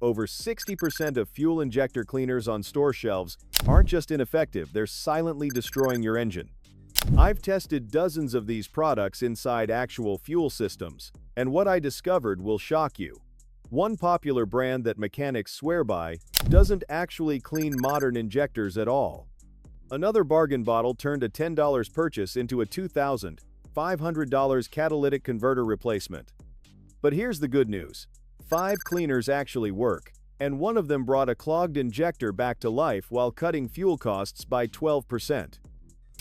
Over 60% of fuel injector cleaners on store shelves aren't just ineffective, they're silently destroying your engine. I've tested dozens of these products inside actual fuel systems, and what I discovered will shock you. One popular brand that mechanics swear by doesn't actually clean modern injectors at all. Another bargain bottle turned a $10 purchase into a $2,500 catalytic converter replacement. But here's the good news. 5 cleaners actually work, and one of them brought a clogged injector back to life while cutting fuel costs by 12%.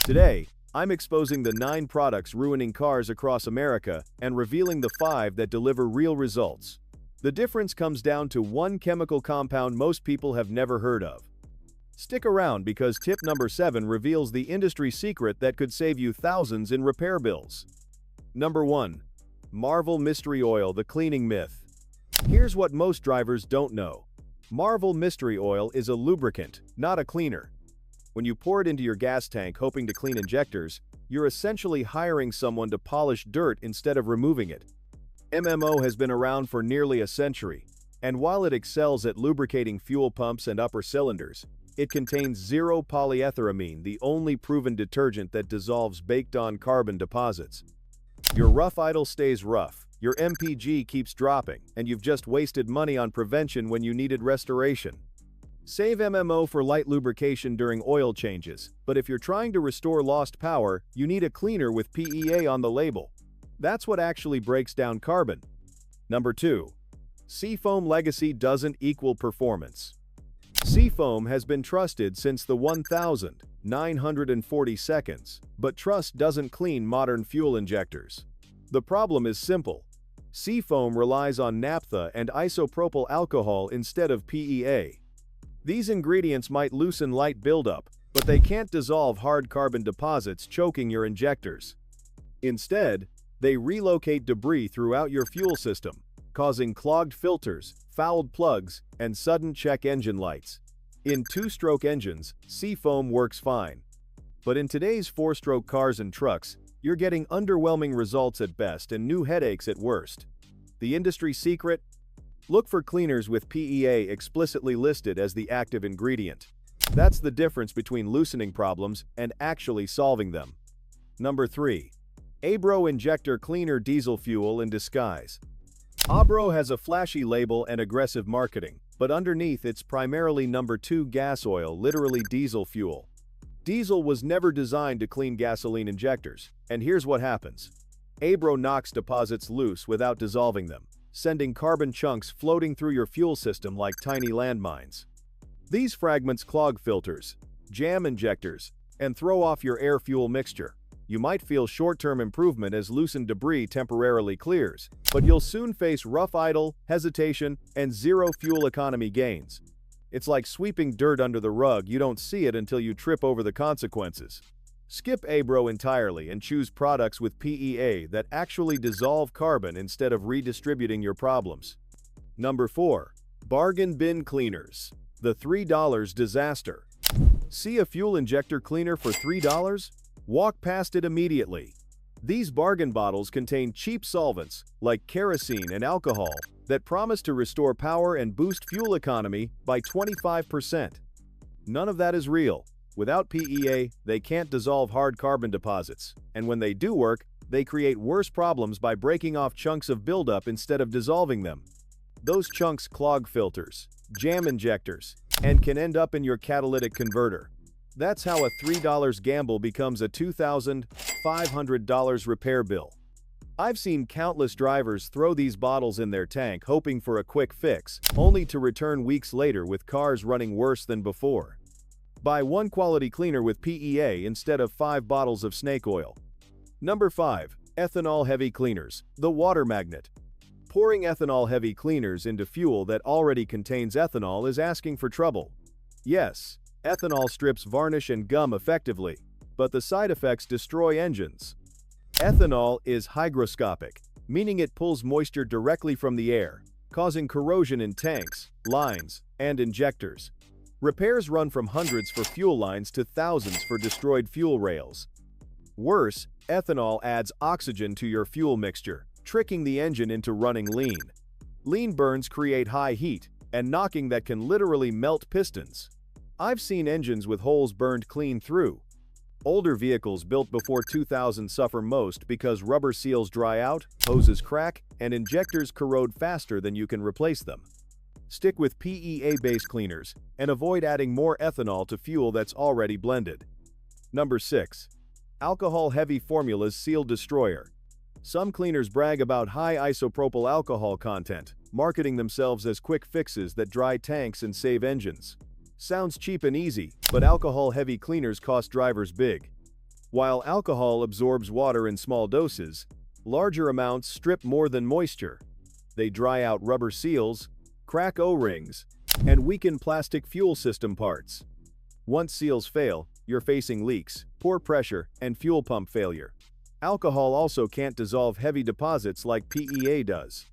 Today, I'm exposing the 9 products ruining cars across America and revealing the 5 that deliver real results. The difference comes down to one chemical compound most people have never heard of. Stick around because tip number 7 reveals the industry secret that could save you thousands in repair bills. Number 1. Marvel Mystery Oil, the cleaning myth. Here's what most drivers don't know. Marvel Mystery Oil is a lubricant, not a cleaner. When you pour it into your gas tank hoping to clean injectors, you're essentially hiring someone to polish dirt instead of removing it. MMO has been around for nearly a century, and while it excels at lubricating fuel pumps and upper cylinders, it contains zero polyethylamine, the only proven detergent that dissolves baked-on carbon deposits. Your rough idle stays rough, your MPG keeps dropping, and you've just wasted money on prevention when you needed restoration. Save MMO for light lubrication during oil changes, but if you're trying to restore lost power, you need a cleaner with PEA on the label. That's what actually breaks down carbon. Number 2. Seafoam legacy doesn't equal performance. Seafoam has been trusted since the 1940s, but trust doesn't clean modern fuel injectors. The problem is simple. Seafoam relies on naphtha and isopropyl alcohol instead of PEA. These ingredients might loosen light buildup, but they can't dissolve hard carbon deposits choking your injectors. Instead, they relocate debris throughout your fuel system, causing clogged filters, fouled plugs, and sudden check engine lights. In 2-stroke engines, Seafoam works fine. But in today's 4-stroke cars and trucks, you're getting underwhelming results at best and new headaches at worst. The industry secret? Look for cleaners with PEA explicitly listed as the active ingredient. That's the difference between loosening problems and actually solving them. Number 3. Abro Injector Cleaner Diesel Fuel in Disguise. Abro has a flashy label and aggressive marketing, but underneath it's primarily number 2 gas oil, literally diesel fuel. Diesel was never designed to clean gasoline injectors, and here's what happens. Abro knocks deposits loose without dissolving them, sending carbon chunks floating through your fuel system like tiny landmines. These fragments clog filters, jam injectors, and throw off your air-fuel mixture. You might feel short-term improvement as loosened debris temporarily clears, but you'll soon face rough idle, hesitation, and zero fuel economy gains. It's like sweeping dirt under the rug, you don't see it until you trip over the consequences. Skip Abro entirely and choose products with PEA that actually dissolve carbon instead of redistributing your problems. Number 4. Bargain Bin Cleaners. The $3 disaster. See a fuel injector cleaner for $3? Walk past it immediately. These bargain bottles contain cheap solvents, like kerosene and alcohol, that promise to restore power and boost fuel economy by 25%. None of that is real. Without PEA, they can't dissolve hard carbon deposits, and when they do work, they create worse problems by breaking off chunks of buildup instead of dissolving them. Those chunks clog filters, jam injectors, and can end up in your catalytic converter. That's how a $3 gamble becomes a $2,500 repair bill. I've seen countless drivers throw these bottles in their tank hoping for a quick fix, only to return weeks later with cars running worse than before. Buy one quality cleaner with PEA instead of 5 bottles of snake oil. Number 5. Ethanol-heavy cleaners, the water magnet. Pouring ethanol-heavy cleaners into fuel that already contains ethanol is asking for trouble. Yes, ethanol strips varnish and gum effectively, but the side effects destroy engines. Ethanol is hygroscopic, meaning it pulls moisture directly from the air, causing corrosion in tanks, lines, and injectors. Repairs run from hundreds for fuel lines to thousands for destroyed fuel rails. Worse, ethanol adds oxygen to your fuel mixture, tricking the engine into running lean. Lean burns create high heat, and knocking that can literally melt pistons. I've seen engines with holes burned clean through. Older vehicles built before 2000 suffer most because rubber seals dry out, hoses crack, and injectors corrode faster than you can replace them. Stick with PEA-based cleaners and avoid adding more ethanol to fuel that's already blended. Number 6. Alcohol-heavy formulas seal destroyer. Some cleaners brag about high isopropyl alcohol content, marketing themselves as quick fixes that dry tanks and save engines. Sounds cheap and easy, but alcohol-heavy cleaners cost drivers big. While alcohol absorbs water in small doses, larger amounts strip more than moisture. They dry out rubber seals, crack O-rings, and weaken plastic fuel system parts. Once seals fail, you're facing leaks, poor pressure, and fuel pump failure. Alcohol also can't dissolve heavy deposits like PEA does.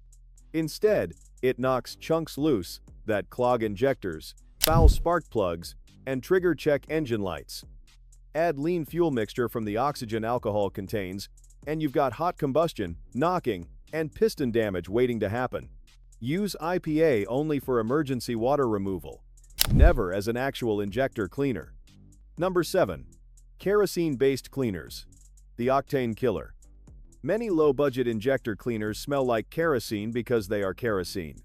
Instead, it knocks chunks loose that clog injectors, foul spark plugs, and trigger check engine lights. Add lean fuel mixture from the oxygen alcohol contains, and you've got hot combustion, knocking, and piston damage waiting to happen. Use IPA only for emergency water removal, never as an actual injector cleaner. Number 7. Kerosene-based cleaners. The octane killer. Many low-budget injector cleaners smell like kerosene because they are kerosene.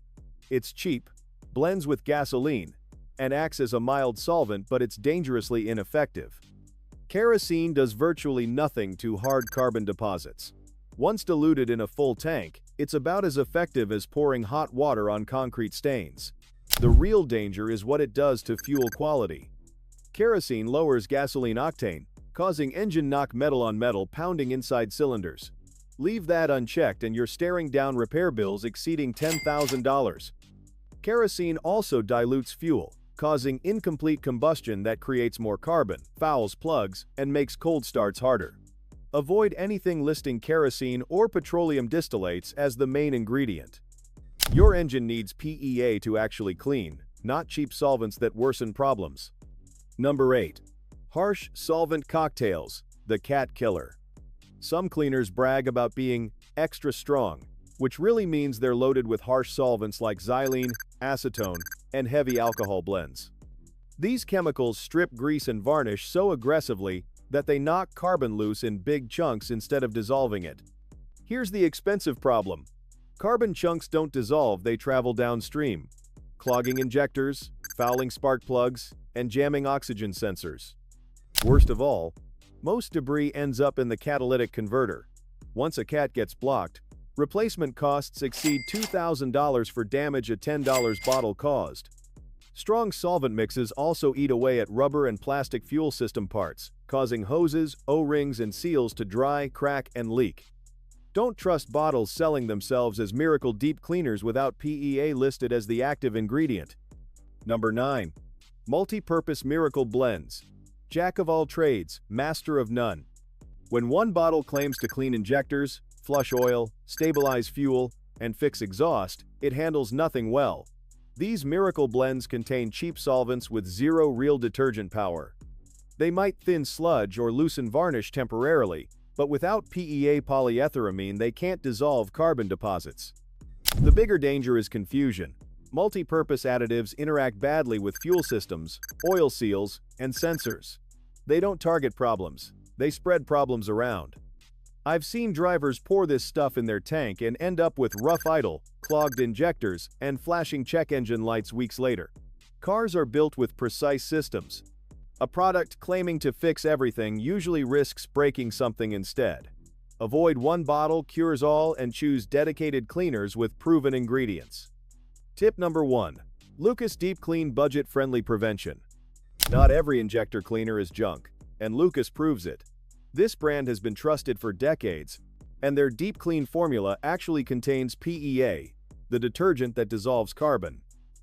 It's cheap, blends with gasoline, and acts as a mild solvent, but it's dangerously ineffective. Kerosene does virtually nothing to hard carbon deposits. Once diluted in a full tank, it's about as effective as pouring hot water on concrete stains. The real danger is what it does to fuel quality. Kerosene lowers gasoline octane, causing engine knock metal on metal pounding inside cylinders. Leave that unchecked and you're staring down repair bills exceeding $10,000. Kerosene also dilutes fuel, causing incomplete combustion that creates more carbon, fouls plugs, and makes cold starts harder. Avoid anything listing kerosene or petroleum distillates as the main ingredient. Your engine needs PEA to actually clean, not cheap solvents that worsen problems. Number 8. Harsh solvent cocktails, the cat killer. Some cleaners brag about being extra strong, which really means they're loaded with harsh solvents like xylene, acetone, and heavy alcohol blends. These chemicals strip grease and varnish so aggressively that they knock carbon loose in big chunks instead of dissolving it. Here's the expensive problem. Carbon chunks don't dissolve, they travel downstream, clogging injectors, fouling spark plugs, and jamming oxygen sensors. Worst of all, most debris ends up in the catalytic converter. Once a cat gets blocked, replacement costs exceed $2,000 for damage a $10 bottle caused. Strong solvent mixes also eat away at rubber and plastic fuel system parts, causing hoses, O-rings, and seals to dry, crack, and leak. Don't trust bottles selling themselves as miracle deep cleaners without PEA listed as the active ingredient. Number 9. Multi-purpose miracle blends. Jack of all trades, master of none. When one bottle claims to clean injectors, flush oil, stabilize fuel, and fix exhaust, it handles nothing well. These miracle blends contain cheap solvents with zero real detergent power. They might thin sludge or loosen varnish temporarily, but without PEA polyethylamine they can't dissolve carbon deposits. The bigger danger is confusion. Multi-purpose additives interact badly with fuel systems, oil seals, and sensors. They don't target problems, they spread problems around. I've seen drivers pour this stuff in their tank and end up with rough idle, clogged injectors, and flashing check engine lights weeks later. Cars are built with precise systems. A product claiming to fix everything usually risks breaking something instead. Avoid one bottle cures all and choose dedicated cleaners with proven ingredients. Tip number 1. Lucas Deep Clean Budget-Friendly Prevention. Not every injector cleaner is junk, and Lucas proves it. This brand has been trusted for decades, and their Deep Clean formula actually contains PEA, the detergent that dissolves carbon.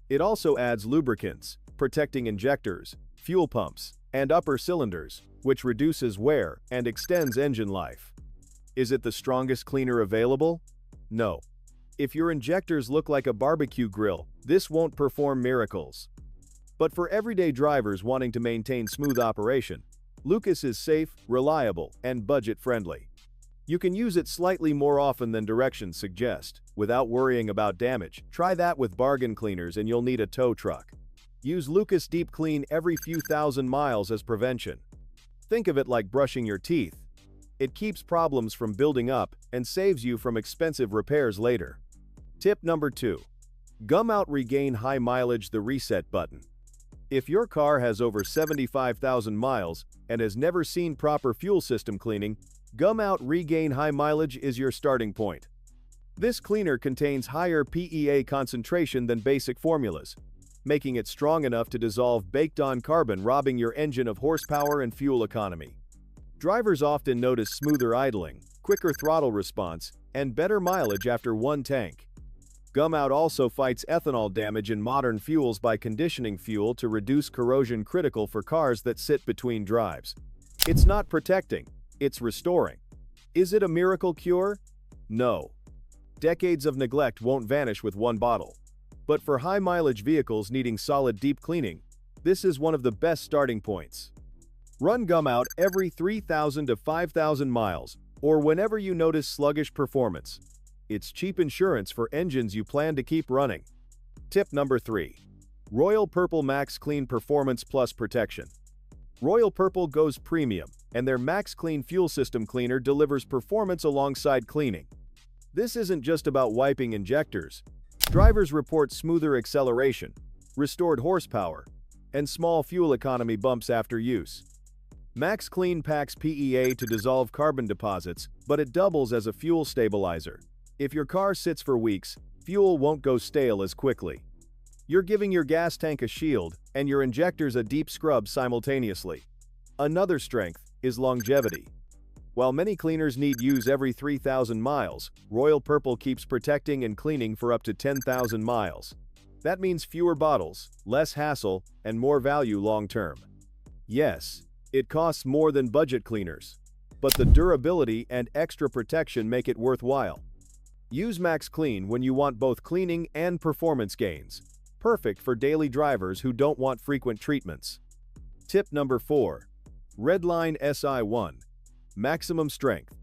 It also adds lubricants, protecting injectors, fuel pumps, and upper cylinders, which reduces wear and extends engine life. Is it the strongest cleaner available? No. If your injectors look like a barbecue grill, this won't perform miracles. But for everyday drivers wanting to maintain smooth operation, Lucas is safe, reliable, and budget-friendly. You can use it slightly more often than directions suggest, without worrying about damage. Try that with bargain cleaners and you'll need a tow truck. Use Lucas Deep Clean every few thousand miles as prevention. Think of it like brushing your teeth. It keeps problems from building up and saves you from expensive repairs later. Tip number 2. Gumout Regain High Mileage, the reset button. If your car has over 75,000 miles and has never seen proper fuel system cleaning, Gumout Regain High Mileage is your starting point. This cleaner contains higher PEA concentration than basic formulas, making it strong enough to dissolve baked-on carbon, robbing your engine of horsepower and fuel economy. Drivers often notice smoother idling, quicker throttle response, and better mileage after one tank. Gumout also fights ethanol damage in modern fuels by conditioning fuel to reduce corrosion, critical for cars that sit between drives. It's not protecting, it's restoring. Is it a miracle cure? No. Decades of neglect won't vanish with one bottle. But for high-mileage vehicles needing solid deep cleaning, this is one of the best starting points. Run Gumout every 3,000 to 5,000 miles, or whenever you notice sluggish performance. It's cheap insurance for engines you plan to keep running. Tip number 3. Royal Purple Max Clean Performance Plus Protection. Royal Purple goes premium, and their Max Clean fuel system cleaner delivers performance alongside cleaning. This isn't just about wiping injectors. Drivers report smoother acceleration, restored horsepower, and small fuel economy bumps after use. Max Clean packs PEA to dissolve carbon deposits, but it doubles as a fuel stabilizer. If your car sits for weeks, fuel won't go stale as quickly. You're giving your gas tank a shield and your injectors a deep scrub simultaneously. Another strength is longevity. While many cleaners need use every 3,000 miles, Royal Purple keeps protecting and cleaning for up to 10,000 miles. That means fewer bottles, less hassle, and more value long-term. Yes, it costs more than budget cleaners, but the durability and extra protection make it worthwhile. Use Max Clean when you want both cleaning and performance gains. Perfect for daily drivers who don't want frequent treatments. Tip number 4. Redline SI1. Maximum strength.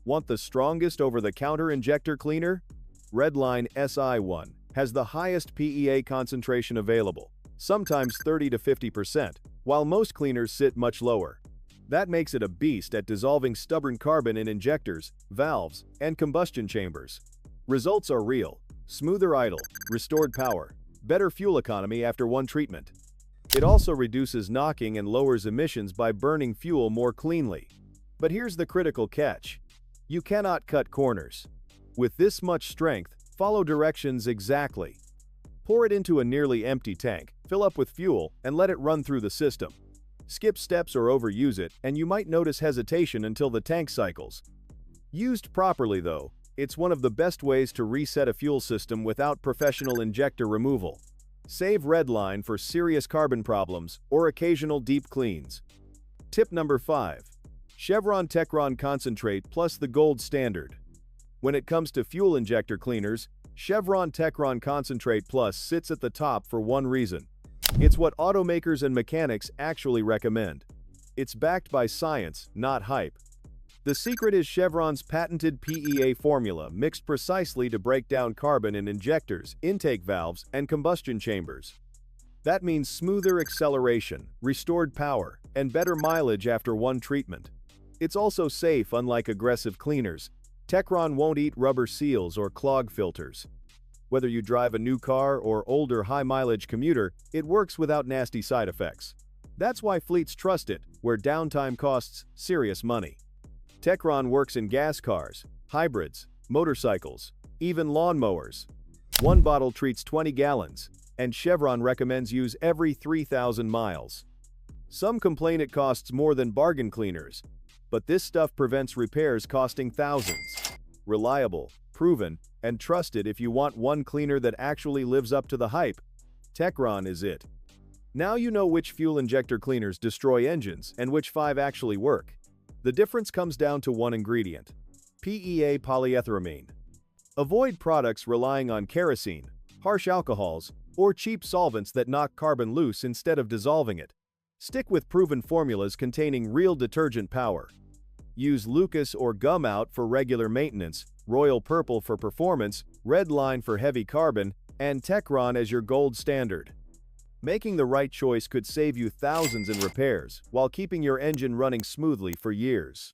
Want the strongest over-the-counter injector cleaner? Redline SI1 has the highest PEA concentration available, sometimes 30 to 50%, while most cleaners sit much lower. That makes it a beast at dissolving stubborn carbon in injectors, valves, and combustion chambers. Results are real: smoother idle, restored power, better fuel economy after one treatment. It also reduces knocking and lowers emissions by burning fuel more cleanly. But here's the critical catch. You cannot cut corners. With this much strength, follow directions exactly. Pour it into a nearly empty tank, fill up with fuel, and let it run through the system. Skip steps or overuse it, and you might notice hesitation until the tank cycles. Used properly, though, it's one of the best ways to reset a fuel system without professional injector removal. Save Redline for serious carbon problems or occasional deep cleans. Tip number 5. Chevron Techron Concentrate Plus, the gold standard. When it comes to fuel injector cleaners, Chevron Techron Concentrate Plus sits at the top for one reason. It's what automakers and mechanics actually recommend. It's backed by science, not hype. The secret is Chevron's patented PEA formula, mixed precisely to break down carbon in injectors, intake valves, and combustion chambers. That means smoother acceleration, restored power, and better mileage after one treatment. It's also safe. Unlike aggressive cleaners, Techron won't eat rubber seals or clog filters. Whether you drive a new car or older high-mileage commuter, it works without nasty side effects. That's why fleets trust it, where downtime costs serious money. Techron works in gas cars, hybrids, motorcycles, even lawnmowers. One bottle treats 20 gallons, and Chevron recommends use every 3,000 miles. Some complain it costs more than bargain cleaners, but this stuff prevents repairs costing thousands. Reliable, proven, and trusted. If you want one cleaner that actually lives up to the hype, Techron is it. Now you know which fuel injector cleaners destroy engines and which 5 actually work. The difference comes down to one ingredient: PEA polyethylamine. Avoid products relying on kerosene, harsh alcohols, or cheap solvents that knock carbon loose instead of dissolving it. Stick with proven formulas containing real detergent power. Use Lucas or Gumout for regular maintenance, Royal Purple for performance, Redline for heavy carbon, and Techron as your gold standard. Making the right choice could save you thousands in repairs, while keeping your engine running smoothly for years.